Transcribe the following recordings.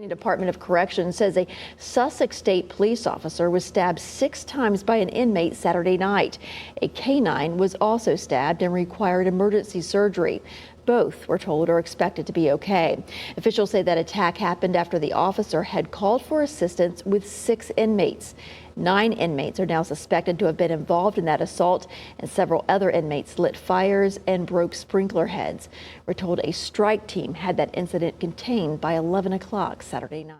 Department of Corrections says a Sussex state police officer was stabbed 6 times by an inmate Saturday night. A canine was also stabbed and required emergency surgery. Both, we're told, are expected to be okay. Officials say that attack happened after the officer had called for assistance with 6 inmates. 9 inmates are now suspected to have been involved in that assault, and several other inmates lit fires and broke sprinkler heads. We're told a strike team had that incident contained by 11 o'clock Saturday night.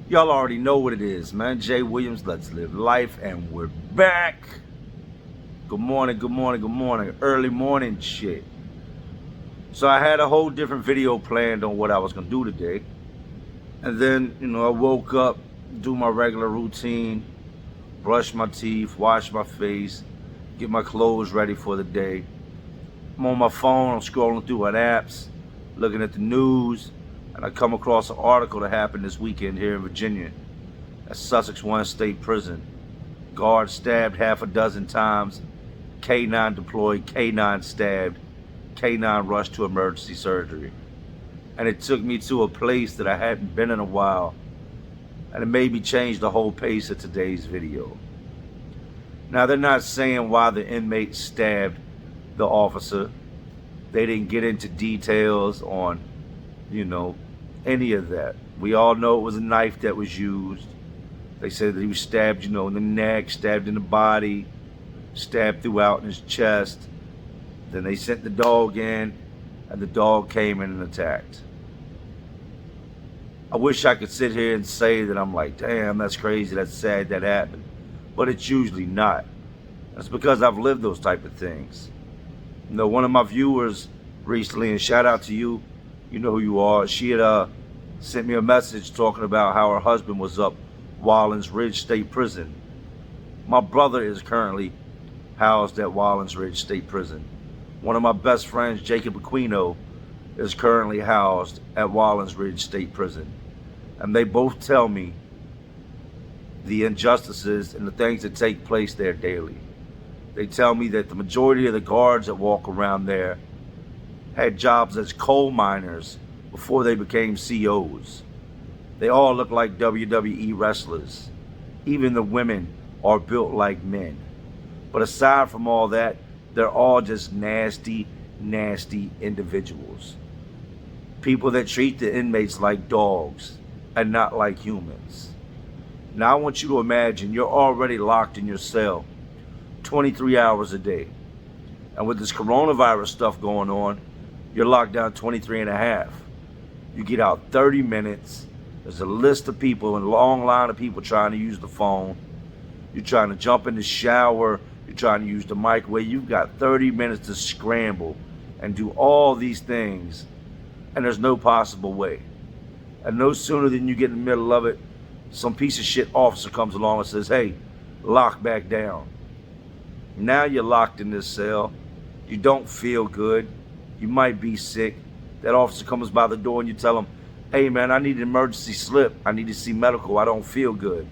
Y'all already know what it is, man. Jay Williams, let's live life, and we're back. Good morning, good morning, good morning. Early morning shit. So I had a whole different video planned on what I was gonna do today. And then, I woke up, do my regular routine, brush my teeth, wash my face, get my clothes ready for the day. I'm on my phone, I'm scrolling through my apps, looking at the news, and I come across an article that happened this weekend here in Virginia at Sussex State Prison. Guard stabbed half a dozen times, K9 deployed, K9 stabbed, K9 rushed to emergency surgery. And it took me to a place that I hadn't been in a while, and it made me change the whole pace of today's video. Now, they're not saying why the inmate stabbed the officer. They didn't get into details on, any of that. We all know it was a knife that was used. They said that he was stabbed, in the neck, stabbed in the body, stabbed throughout in his chest. Then they sent the dog in, and the dog came in and attacked. I wish I could sit here and say that I'm like, damn, that's crazy, that's sad that happened. But it's usually not. That's because I've lived those type of things. One of my viewers recently, and shout out to you, you know who you are, she had sent me a message talking about how her husband was up Wallens Ridge State Prison. My brother is currently housed at Wallens Ridge State Prison. One of my best friends, Jacob Aquino, is currently housed at Wallens Ridge State Prison. And they both tell me the injustices and the things that take place there daily. They tell me that the majority of the guards that walk around there had jobs as coal miners before they became COs. They all look like WWE wrestlers. Even the women are built like men. But aside from all that, they're all just nasty, nasty individuals. People that treat the inmates like dogs and not like humans. Now I want you to imagine you're already locked in your cell 23 hours a day. And with this coronavirus stuff going on, you're locked down 23 and a half. You get out 30 minutes. There's a list of people, a long line of people trying to use the phone. You're trying to jump in the shower. You're trying to use the microwave. You've got 30 minutes to scramble and do all these things. And there's no possible way. And no sooner than you get in the middle of it, some piece of shit officer comes along and says, hey, lock back down. Now you're locked in this cell. You don't feel good. You might be sick. That officer comes by the door and you tell him, hey man, I need an emergency slip. I need to see medical. I don't feel good.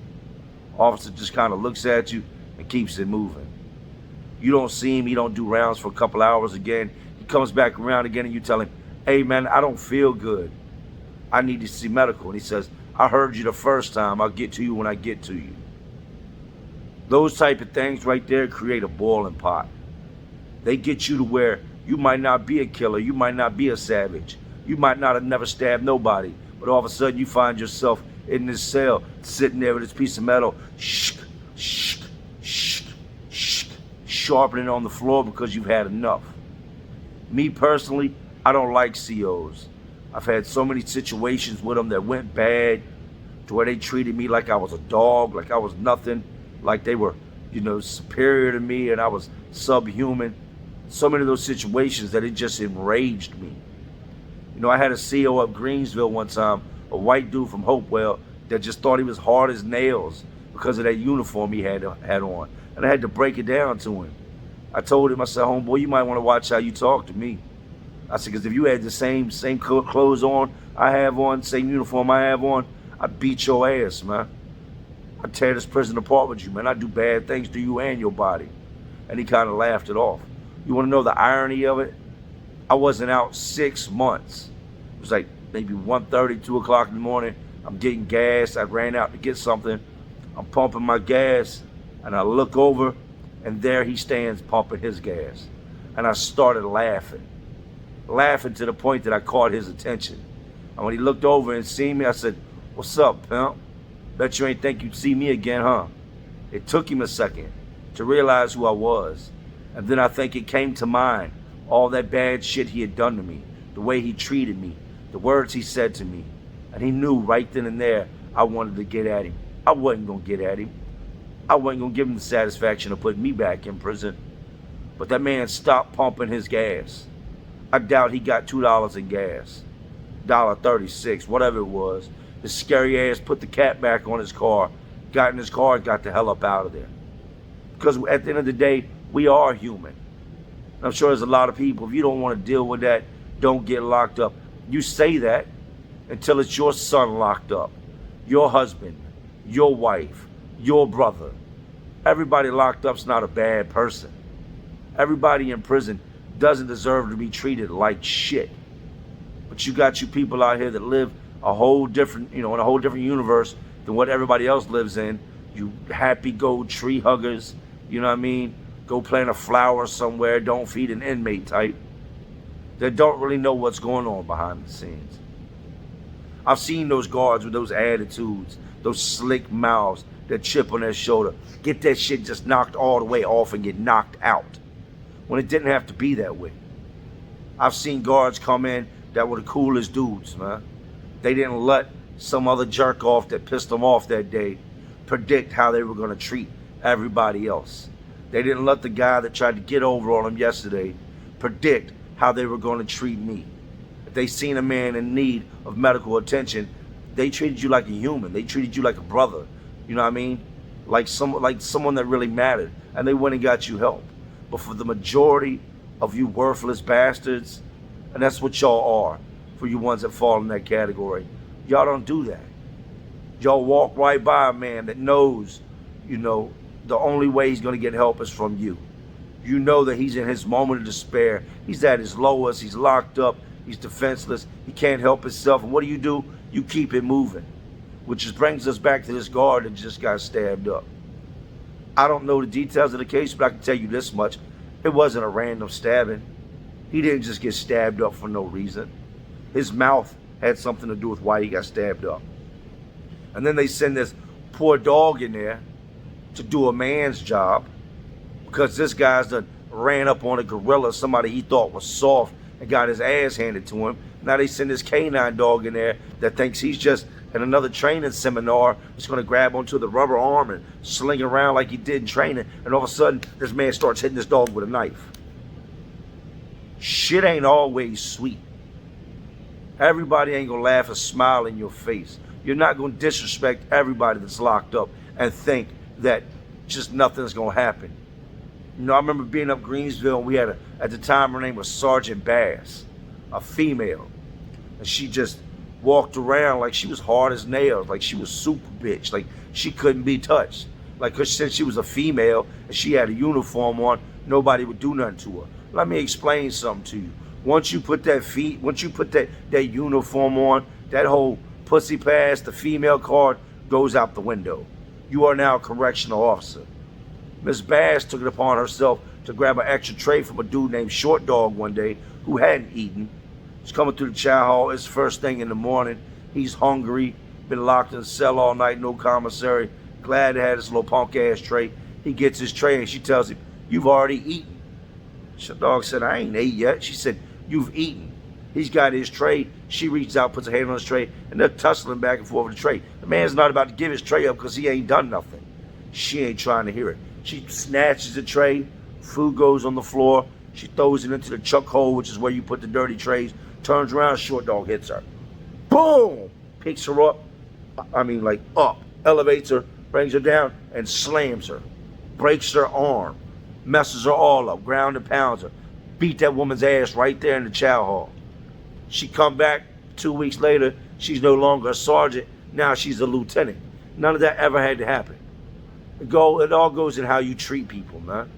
Officer just kind of looks at you and keeps it moving. You don't see him. He don't do rounds for a couple hours again. He comes back around again and you tell him, hey man, I don't feel good. I need to see medical. And he says, I heard you the first time. I'll get to you when I get to you. Those type of things right there create a boiling pot. They get you to where you might not be a killer. You might not be a savage. You might not have never stabbed nobody. But all of a sudden you find yourself in this cell, sitting there with this piece of metal, sharpening on the floor because you've had enough. Me personally, I don't like COs. I've had so many situations with them that went bad to where they treated me like I was a dog, like I was nothing, like they were, superior to me and I was subhuman. So many of those situations that it just enraged me. I had a CO up Greensville one time, a white dude from Hopewell that just thought he was hard as nails because of that uniform he had on. And I had to break it down to him. I told him, I said, homeboy, you might want to watch how you talk to me. I said, because if you had the same clothes on I have on, same uniform I have on, I'd beat your ass, man. I'd tear this prison apart with you, man. I'd do bad things to you and your body. And he kind of laughed it off. You want to know the irony of it? I wasn't out 6 months. It was like maybe 1:30, 2 o'clock in the morning. I'm getting gas. I ran out to get something. I'm pumping my gas, and I look over, and there he stands pumping his gas. And I started laughing to the point that I caught his attention. And when he looked over and seen me, I said, "What's up, pimp? Bet you ain't think you'd see me again, huh?" It took him a second to realize who I was. And then I think it came to mind all that bad shit he had done to me, the way he treated me, the words he said to me. And he knew right then and there I wanted to get at him. I wasn't going to get at him. I wasn't going to give him the satisfaction of putting me back in prison. But that man stopped pumping his gas. I doubt he got $2 in gas. $1.36, whatever it was. The scary ass put the cap back on his car, got in his car, and got the hell up out of there. Because at the end of the day, we are human. I'm sure there's a lot of people, if you don't want to deal with that, don't get locked up. You say that until it's your son locked up, your husband, your wife, your brother. Everybody locked up's not a bad person. Everybody in prison doesn't deserve to be treated like shit. But you got you people out here that live a whole different, in a whole different universe than what everybody else lives in. You happy go tree huggers, you know what I mean? Go plant a flower somewhere, don't feed an inmate type. That don't really know what's going on behind the scenes. I've seen those guards with those attitudes, those slick mouths, that chip on their shoulder, get that shit just knocked all the way off and get knocked out, when it didn't have to be that way. I've seen guards come in that were the coolest dudes, man. They didn't let some other jerk off that pissed them off that day predict how they were going to treat everybody else. They didn't let the guy that tried to get over on them yesterday predict how they were going to treat me. If they seen a man in need of medical attention, they treated you like a human. They treated you like a brother. You know what I mean? Like someone that really mattered. And they went and got you help. But for the majority of you worthless bastards, and that's what y'all are, for you ones that fall in that category, y'all don't do that. Y'all walk right by a man that knows, the only way he's going to get help is from you. You know that he's in his moment of despair. He's at his lowest. He's locked up. He's defenseless. He can't help himself. And what do? You keep it moving. Which just brings us back to this guard that just got stabbed up. I don't know the details of the case, but I can tell you this much. It wasn't a random stabbing. He didn't just get stabbed up for no reason. His mouth had something to do with why he got stabbed up. And then they send this poor dog in there to do a man's job, because this guy's done ran up on a gorilla, somebody he thought was soft, and got his ass handed to him. Now they send this canine dog in there that thinks he's just in another training seminar, just going to grab onto the rubber arm and sling around like he did in training, and all of a sudden this man starts hitting this dog with a knife. Shit ain't always sweet. Everybody ain't going to laugh or smile in your face. You're not going to disrespect everybody that's locked up and think that just nothing's going to happen. I remember being up Greensville, and we had at the time her name was Sergeant Bass, a female. And she just walked around like she was hard as nails, like she was super bitch, like she couldn't be touched. Like, cause since she was a female and she had a uniform on, nobody would do nothing to her. Let me explain something to you. Once you put that uniform on, that whole pussy pass, the female card, goes out the window. You are now a correctional officer. Miss Bass took it upon herself to grab an extra tray from a dude named Short Dog one day who hadn't eaten. He's coming through the chow hall. It's first thing in the morning. He's hungry, been locked in the cell all night, no commissary. Glad to have this little punk ass tray. He gets his tray and she tells him, "You've already eaten." Short Dog said, "I ain't ate yet." She said, "You've eaten." He's got his tray. She reaches out, puts her hand on his tray, and they're tussling back and forth with the tray. The man's not about to give his tray up because he ain't done nothing. She ain't trying to hear it. She snatches the tray. Food goes on the floor. She throws it into the chuck hole, which is where you put the dirty trays. Turns around, Short Dog hits her. Boom! Picks her up. Up. Elevates her, brings her down, and slams her. Breaks her arm. Messes her all up. Ground and pounds her. Beat that woman's ass right there in the chow hall. She come back 2 weeks later. She's no longer a sergeant. Now she's a lieutenant. None of that ever had to happen. It all goes in how you treat people, man.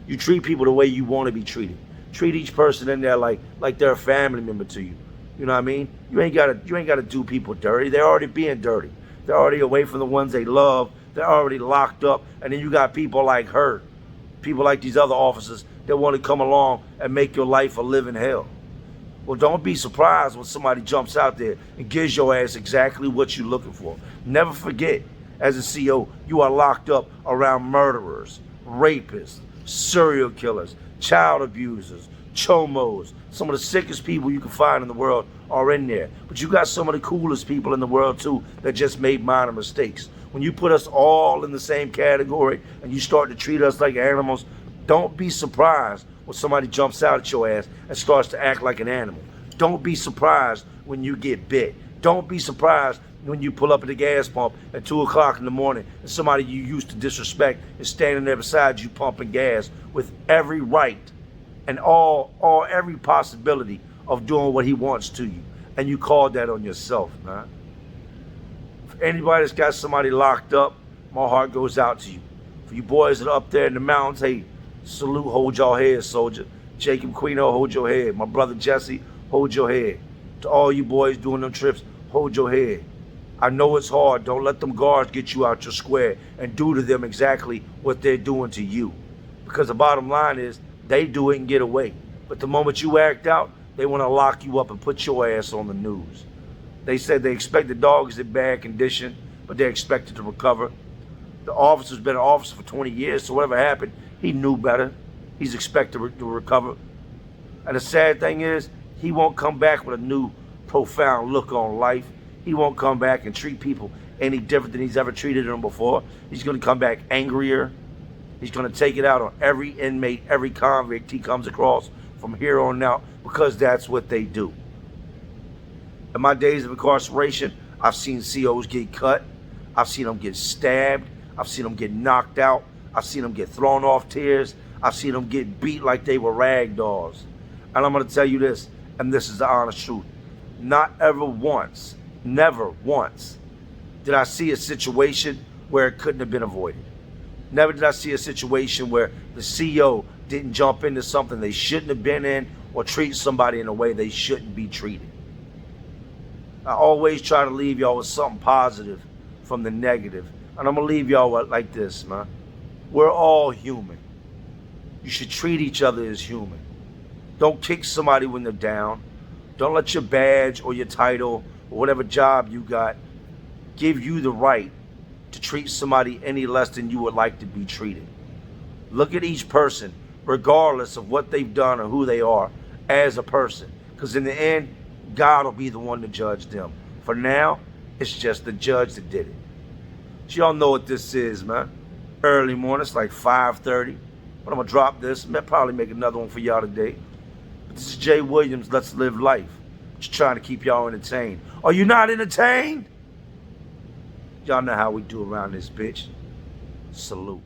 You treat people the way you want to be treated. Treat each person in there like they're a family member to you. You know what I mean? You ain't gotta do people dirty. They're already being dirty. They're already away from the ones they love. They're already locked up. And then you got people like her, people like these other officers that want to come along and make your life a living hell. Well, don't be surprised when somebody jumps out there and gives your ass exactly what you're looking for. Never forget, as a CO, you are locked up around murderers, rapists, serial killers, child abusers, chomos. Some of the sickest people you can find in the world are in there. But you got some of the coolest people in the world too that just made minor mistakes. When you put us all in the same category and you start to treat us like animals, don't be surprised when somebody jumps out at your ass and starts to act like an animal. Don't be surprised when you get bit. Don't be surprised when you pull up at the gas pump at 2 o'clock in the morning and somebody you used to disrespect is standing there beside you pumping gas with every right and every possibility of doing what he wants to you. And you called that on yourself, man. For anybody that's got somebody locked up, my heart goes out to you. For you boys that are up there in the mountains, hey, salute, hold your head, soldier. Jacob Quino, hold your head. My brother Jesse, hold your head. To all you boys doing them trips, hold your head. I know it's hard. Don't let them guards get you out your square and do to them exactly what they're doing to you. Because the bottom line is, they do it and get away. But the moment you act out, they want to lock you up and put your ass on the news. They said they expect the dog is in bad condition, but they're expected to recover. The officer's been an officer for 20 years, so whatever happened, he knew better. He's expected to recover. And the sad thing is, he won't come back with a new, profound look on life. He won't come back and treat people any different than he's ever treated them before. He's going to come back angrier. He's going to take it out on every inmate, every convict he comes across from here on out, because that's what they do. In my days of incarceration, I've seen COs get cut. I've seen them get stabbed. I've seen them get knocked out. I've seen them get thrown off tiers. I've seen them get beat like they were rag dolls. And I'm going to tell you this, and this is the honest truth. Not ever once, never once, did I see a situation where it couldn't have been avoided. Never did I see a situation where the CO didn't jump into something they shouldn't have been in or treat somebody in a way they shouldn't be treated. I always try to leave y'all with something positive from the negative. And I'm going to leave y'all like this, man. We're all human. You should treat each other as human. Don't kick somebody when they're down. Don't let your badge or your title or whatever job you got give you the right to treat somebody any less than you would like to be treated. Look at each person, regardless of what they've done or who they are, as a person. Because in the end, God will be the one to judge them. For now, it's just the judge that did it. So y'all know what this is, man. Early morning, it's like 5:30. But I'm going to drop this. I'll probably make another one for y'all today. But this is Jay Williams, Let's Live Life. Just trying to keep y'all entertained. Are you not entertained? Y'all know how we do around this bitch. Salute.